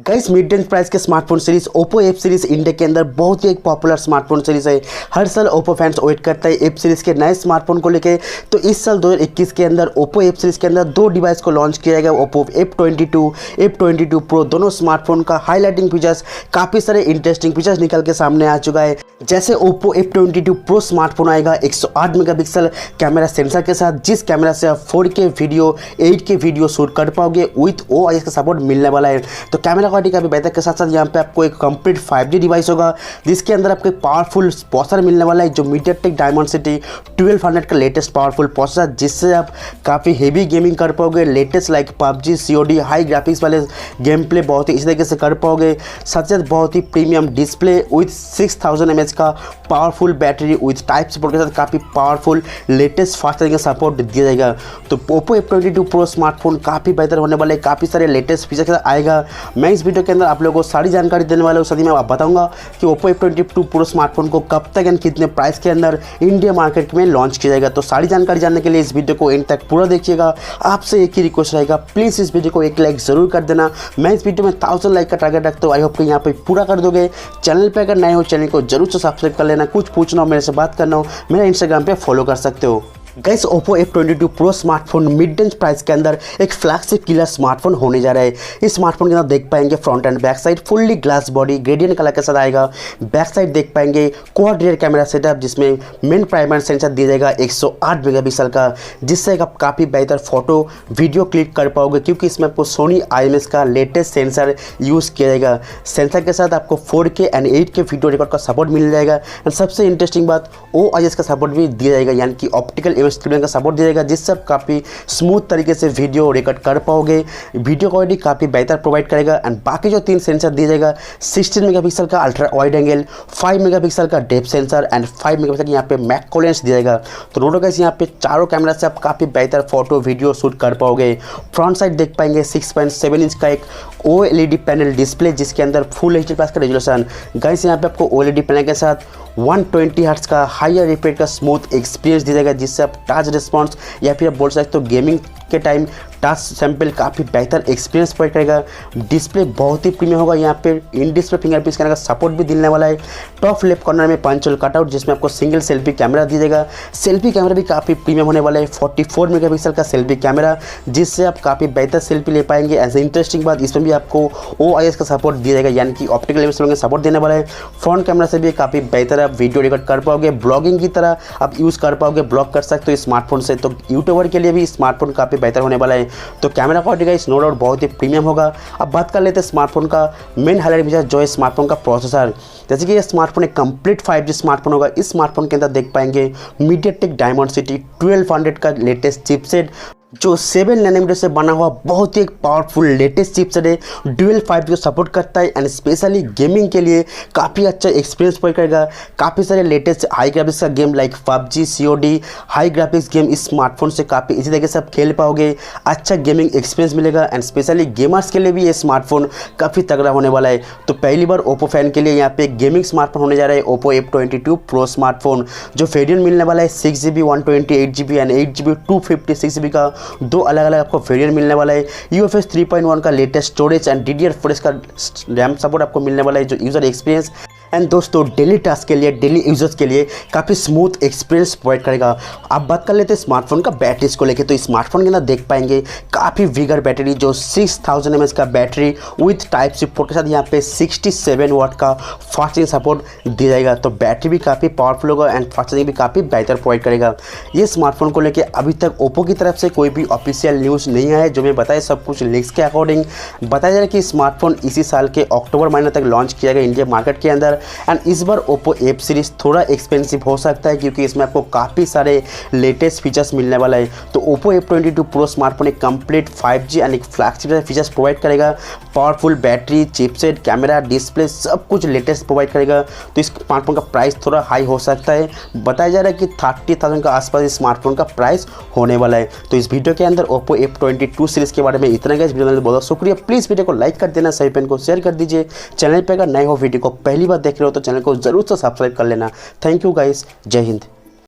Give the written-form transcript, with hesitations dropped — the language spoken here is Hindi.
गाइस मिड रेंज प्राइस के smartphone series Oppo F series India के अंदर बहुत ही एक पॉपुलर स्मार्टफोन सीरीज है। हर साल ओप्पो फैंस वेट करता है एफ सीरीज के नए स्मार्टफोन को लेके। तो इस साल 2021 के अंदर ओप्पो एफ सीरीज के अंदर दो डिवाइस को लॉन्च किया गया, ओप्पो F22 प्रो। दोनों स्मार्टफोन का हाईलाइटिंग फीचर्स, काफ़ी सारे इंटरेस्टिंग फीचर्स निकल के सामने आ चुका है। जैसे ओप्पो F22 प्रो स्मार्टफोन आएगा 108 मेगापिक्सल कैमरा सेंसर के साथ, जिस कैमरा से आप 4K video 8K video shoot कर पाओगे विथ OIS का सपोर्ट मिलने वाला है। तो कैमरा क्वालिटी का भी बेहतर के साथ साथ यहाँ पे आपको एक कंप्लीट 5G डिवाइस होगा, जिसके अंदर आपको एक पावरफुल प्रोसेसर मिलने वाला है जो मीडियाटेक डायमेंसिटी 1200 का लेटेस्ट पावरफुल प्रोसेसर, जिससे आप काफ़ी हेवी गेमिंग कर पाओगे। Latest like PUBG COD high graphics वाले गेम प्ले बहुत ही इस तरीके से कर पाओगे। साथ साथ बहुत ही प्रीमियम डिस्प्ले विथ 6000 mAh का powerful battery with type support के साथ काफ़ी पावरफुल लेटेस्ट फास्ट चार्जिंग का सपोर्ट दिया जाएगा। तो ओप्पो F22 प्रो स्मार्टफोन काफ़ी बेहतर होने वाला है, काफ़ी सारे लेटेस्ट फीचर के साथ आएगा। मैं इस वीडियो के अंदर आप लोगों को सारी जानकारी देने वाला हूँ। साथ ही मैं बताऊंगा कि ओप्पो F22 प्रो स्मार्टफोन को कब तक एंड कितने प्राइस के अंदर इंडिया मार्केट में लॉन्च किया जाएगा। तो सारी जानकारी जानने के लिए इस वीडियो को एंड तक पूरा देखिएगा। आपसे एक ही रिक्वेस्ट रहेगा, प्लीज़ इस वीडियो को एक लाइक ज़रूर कर देना। मैं इस वीडियो में 1000 लाइक का टारगेट रखता हूँ, आई होप कि यहाँ पे पूरा कर दोगे। चैनल पर अगर नए हो चैनल को जरूर से सब्सक्राइब कर लेना। कुछ पूछना हो मेरे से बात करना हो, मेरा इंस्टाग्राम पे फॉलो कर सकते हो। Guys Oppo F22 pro smartphone mid range price के अंदर एक फ्लैगशिप किलर स्मार्टफोन होने जा रहा है। इस स्मार्टफोन के अंदर देख पाएंगे front end back side fully glass body gradient colour के साथ आएगा। बैक साइड देख पाएंगे क्वाड रियर कैमरा सेटअप, जिसमें मेन प्राइमरी सेंसर दिया जाएगा 108 मेगापिक्सल का, जिससे आप काफ़ी बेहतर फोटो वीडियो क्लिक कर पाओगे, क्योंकि इसमें आपको सोनी IMX का लेटेस्ट सेंसर यूज़ किया जाएगा। सेंसर के साथ आपको 4K and 8K video record का सपोर्ट मिल जाएगा। एंड सबसे इंटरेस्टिंग बात OIS का सपोर्ट भी दिया जाएगा, यानी कि ऑप्टिकल स्टूडियो का सपोर्ट दिया जाएगा, जिससे आप काफ़ी स्मूथ तरीके से वीडियो रिकॉर्ड कर पाओगे। वीडियो क्वालिटी काफ़ी बेहतर प्रोवाइड करेगा। एंड बाकी जो 3 सेंसर दिया जाएगा 16 मेगापिक्सल का अल्ट्रा वाइड एंगल, 5 मेगापिक्सल का डेप्थ सेंसर एंड 5 मेगापिक्सल यहाँ पे मैक्रो लेंस दिया जाएगा। तो दोनों कैसे यहाँ पे चारों कैमरा से आप काफ़ी बेहतर फोटो वीडियो शूट कर पाओगे। फ्रंट साइड देख पाएंगे 6.7 इंच का एक OLED पैनल डिस्प्ले, जिसके अंदर फुल HD+ का रेजोल्यूशन। गाइस यहाँ पे आपको OLED पैनल के साथ 120 हर्ट्ज का हायर रिफ्रेश का स्मूथ एक्सपीरियंस दिया जाएगा, जिससे आप टच रिस्पॉन्स या फिर आप बोल सकते हो गेमिंग के टाइम टच सैंपल काफ़ी बेहतर एक्सपीरियंस प्रोवाइड करेगा। डिस्प्ले बहुत ही प्रीमियम होगा, यहाँ पे इन डिस्प्ले फिंगरप्रिंट स्कैनर का सपोर्ट भी दिलने वाला है। टॉप लेफ्ट कॉर्नर में पंच होल कटआउट, जिसमें आपको सिंगल सेल्फी कैमरा दिया जाएगा। सेल्फी कैमरा भी काफ़ी प्रीमियम होने वाला है, 44 मेगापिक्सल का सेल्फी कैमरा, जिससे आप काफ़ी बेहतर सेल्फी ले पाएंगे। एज इंटरेस्टिंग बात, इसमें भी आपको OIS का सपोर्ट दिया जाएगा, यानी कि ऑप्टिकल लेवल का सपोर्ट देने वाला है। फ्रंट कैमरा से भी काफ़ी बेहतर आप वीडियो रिकॉर्ड कर पाओगे, ब्लॉगिंग की तरह आप यूज़ कर पाओगे, ब्लॉग कर सकते हो इस स्मार्टफोन से। तो यूट्यूबर के लिए भी स्मार्टफोन काफ़ी बेहतर होने वाला है। तो कैमरा क्वालिटी का इस नो डाउट बहुत ही प्रीमियम होगा। अब बात कर लेते हैं स्मार्टफोन का मेन हाईलाइट फीचर, जो है स्मार्टफोन का प्रोसेसर। जैसे कि ये स्मार्टफोन एक कंप्लीट 5G स्मार्टफोन होगा। इस स्मार्टफोन के अंदर देख पाएंगे मीडियाटेक डायमेंसिटी 1200 का लेटेस्ट चिपसेट, जो 7 नैनोमीटर से बना हुआ बहुत ही एक पावरफुल लेटेस्ट चिपसेट है। ड्यूअल 5G को सपोर्ट करता है एंड स्पेशली गेमिंग के लिए काफ़ी अच्छा एक्सपीरियंस प्रोवाइड करेगा। काफ़ी सारे लेटेस्ट हाई ग्राफिक्स का game like PUBG COD high graphics game इस स्मार्टफोन से काफ़ी इसी तरीके से आप खेल पाओगे, अच्छा गेमिंग एक्सपीरियंस मिलेगा। एंड स्पेशली गेमर्स के लिए भी ये स्मार्टफोन काफ़ी तगड़ा होने वाला है। तो पहली बार ओप्पो फैन के लिए यहाँ पे गेमिंग स्मार्टफोन होने जा रहा है ओप्पो F22 प्रो स्मार्टफोन, जो वेरिएंट मिलने वाला है 6GB 128GB and 8GB 256GB का। दो अलग अलग आपको वेरिएंट मिलने वाला है। UFS 3.1 का लेटेस्ट स्टोरेज एंड DDR4 का रैम सपोर्ट आपको मिलने वाला है, जो यूज़र एक्सपीरियंस एंड दोस्तों डेली टास्क के लिए, डेली यूजर्स के लिए काफ़ी स्मूथ एक्सपीरियंस प्रोवाइड करेगा। अब बात कर लेते हैं स्मार्टफोन का बैटरीज को लेके। तो स्मार्टफोन के अंदर देख पाएंगे काफ़ी विगर बैटरी, जो 6000 mAh का battery with type C port के साथ यहाँ पे 67 वाट का फास्ट चार्जिंग सपोर्ट दिया जाएगा। तो बैटरी भी काफ़ी पावरफुल होगा एंड फास्ट चार्जिंग भी काफ़ी बेहतर प्रोवाइड करेगा। ये स्मार्टफोन को लेकर अभी तक ओप्पो की तरफ से कोई भी ऑफिशियल न्यूज़ नहीं आया है, जो मैं बताया सब कुछ लीक्स के अकॉर्डिंग बताया जा रहा है कि स्मार्टफोन इसी साल के अक्टूबर महीने तक लॉन्च किया गया इंडिया मार्केट के अंदर। एंड इस बार ओप्पो एफ सीरीज़ थोड़ा एक्सपेंसिव हो सकता है क्योंकि इसमें आपको काफ़ी सारे लेटेस्ट फीचर्स मिलने वाला है। तो ओप्पो F22 प्रो स्मार्टफोन एक कंप्लीट 5G एंड एक फ्लैगशिप फीचर्स प्रोवाइड करेगा। Powerful battery, chipset, camera, display सब कुछ लेटेस्ट प्रोवाइड करेगा। तो इस स्मार्टफोन का प्राइस थोड़ा हाई हो सकता है, बताया जा रहा है कि 30,000 के आसपास इस स्मार्टफोन का प्राइस होने वाला है। तो इस वीडियो के अंदर ओप्पो F22 सीरीज़ के बारे में इतना ही। इस वीडियो में बहुत शुक्रिया। प्लीज़ वीडियो को लाइक कर देना, सही पेन को शेयर कर दीजिए। चैनल पर अगर नए हो, वीडियो को पहली बार देख रहे हो तो चैनल को जरूर से सब्सक्राइब कर लेना। थैंक यू गाइस, जय हिंद।